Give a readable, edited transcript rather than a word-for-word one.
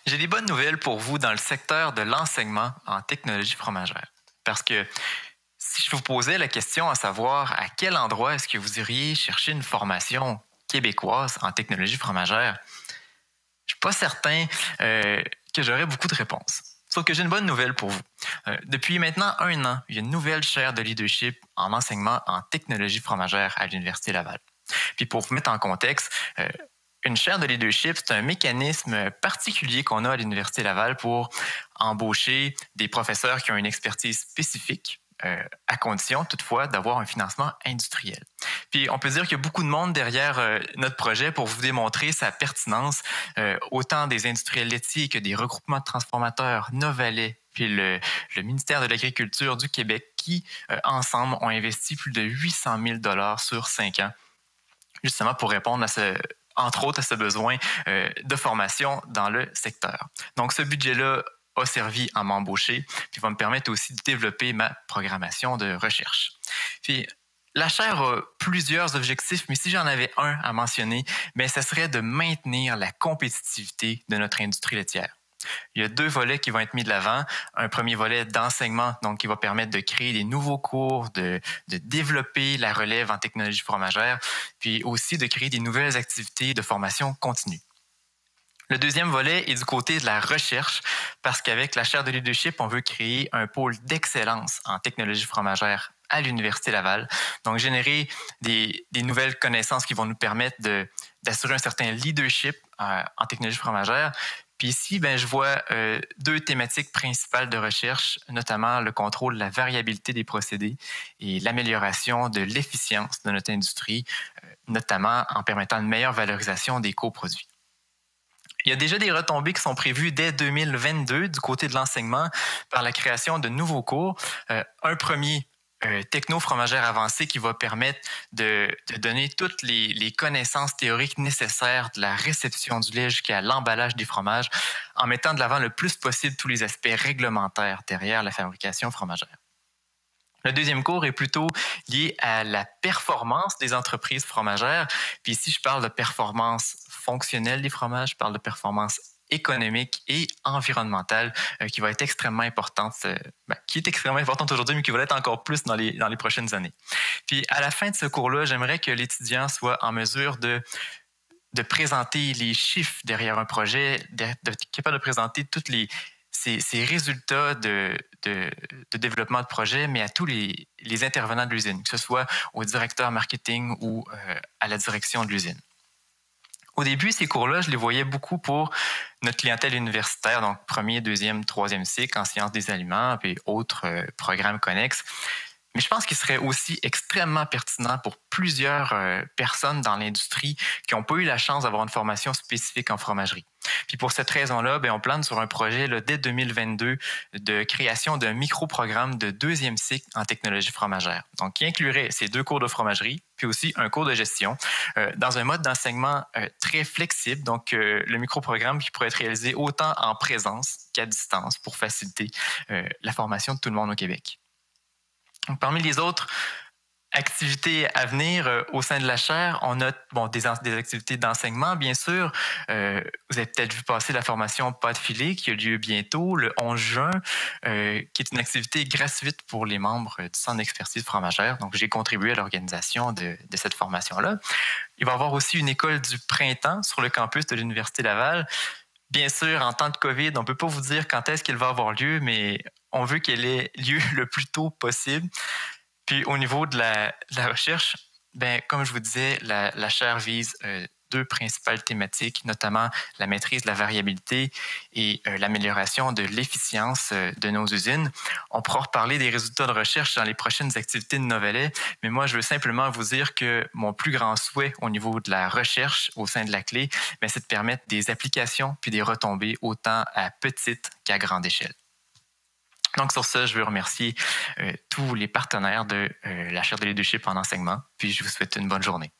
J'ai des bonnes nouvelles pour vous dans le secteur de l'enseignement en technologie fromagère. Parce que si je vous posais la question à savoir à quel endroit est-ce que vous iriez chercher une formation québécoise en technologie fromagère, je suis pas certain que j'aurais beaucoup de réponses. Sauf que j'ai une bonne nouvelle pour vous. Depuis maintenant 1 an, il y a une nouvelle chaire de leadership en enseignement en technologie fromagère à l'Université Laval. Puis pour vous mettre en contexte, une chaire de leadership, c'est un mécanisme particulier qu'on a à l'Université Laval pour embaucher des professeurs qui ont une expertise spécifique, à condition toutefois d'avoir un financement industriel. Puis on peut dire qu'il y a beaucoup de monde derrière notre projet pour vous démontrer sa pertinence, autant des industriels laitiers que des regroupements de transformateurs, Novalet, puis le ministère de l'Agriculture du Québec qui, ensemble, ont investi plus de 800 000 sur 5 ans, justement pour répondre entre autres à ce besoin de formation dans le secteur. Donc, ce budget-là a servi à m'embaucher, puis va me permettre aussi de développer ma programmation de recherche. Puis, la chaire a plusieurs objectifs, mais si j'en avais un à mentionner, bien, ça serait de maintenir la compétitivité de notre industrie laitière. Il y a 2 volets qui vont être mis de l'avant. Un premier volet d'enseignement, donc qui va permettre de créer des nouveaux cours, de développer la relève en technologie fromagère, puis aussi de créer des nouvelles activités de formation continue. Le deuxième volet est du côté de la recherche, parce qu'avec la chaire de leadership, on veut créer un pôle d'excellence en technologie fromagère à l'Université Laval. Donc, générer des nouvelles connaissances qui vont nous permettre d'assurer un certain leadership en technologie fromagère. Puis ici, je vois 2 thématiques principales de recherche, notamment le contrôle de la variabilité des procédés et l'amélioration de l'efficience de notre industrie, notamment en permettant une meilleure valorisation des coproduits. Il y a déjà des retombées qui sont prévues dès 2022 du côté de l'enseignement par la création de nouveaux cours. Un premier techno-fromagère avancée qui va permettre de donner toutes les connaissances théoriques nécessaires de la réception du lait jusqu'à l'emballage des fromages, en mettant de l'avant le plus possible tous les aspects réglementaires derrière la fabrication fromagère. Le deuxième cours est plutôt lié à la performance des entreprises fromagères. Puis ici, je parle de performance fonctionnelle des fromages, je parle de performance économique et environnementale qui va être extrêmement importante, qui est extrêmement importante aujourd'hui, mais qui va l'être encore plus dans les prochaines années. Puis à la fin de ce cours-là, j'aimerais que l'étudiant soit en mesure de présenter les chiffres derrière un projet, d'être capable de présenter ces résultats de développement de projet, mais à tous les intervenants de l'usine, que ce soit au directeur marketing ou à la direction de l'usine. Au début, ces cours-là, je les voyais beaucoup pour notre clientèle universitaire, donc premier, deuxième, troisième cycle en sciences des aliments, puis autres programmes connexes. Mais je pense qu'il serait aussi extrêmement pertinent pour plusieurs personnes dans l'industrie qui n'ont pas eu la chance d'avoir une formation spécifique en fromagerie. Puis pour cette raison-là, on plane sur un projet dès 2022 de création d'un micro-programme de 2e cycle en technologie fromagère. Donc, qui inclurait ces 2 cours de fromagerie, puis aussi un cours de gestion, dans un mode d'enseignement très flexible. Donc, le micro-programme qui pourrait être réalisé autant en présence qu'à distance pour faciliter la formation de tout le monde au Québec. Donc, parmi les autres activités à venir au sein de la chaire, on a des activités d'enseignement, bien sûr. Vous avez peut-être vu passer la formation Pas de filet qui a lieu bientôt, le 11 juin, qui est une activité gratuite pour les membres du Centre d'expertise fromagère. Donc, j'ai contribué à l'organisation de cette formation-là. Il va y avoir aussi une école du printemps sur le campus de l'Université Laval. Bien sûr, en temps de COVID, on ne peut pas vous dire quand est-ce qu'elle va avoir lieu, mais on veut qu'elle ait lieu le plus tôt possible. Puis au niveau de la recherche, comme je vous disais, la chaire vise 2 principales thématiques, notamment la maîtrise de la variabilité et l'amélioration de l'efficience de nos usines. On pourra reparler des résultats de recherche dans les prochaines activités de Novalet, mais moi, je veux simplement vous dire que mon plus grand souhait au niveau de la recherche au sein de la clé, c'est de permettre des applications puis des retombées autant à petite qu'à grande échelle. Donc, sur ça, je veux remercier tous les partenaires de la chaire de leadership en enseignement, puis je vous souhaite une bonne journée.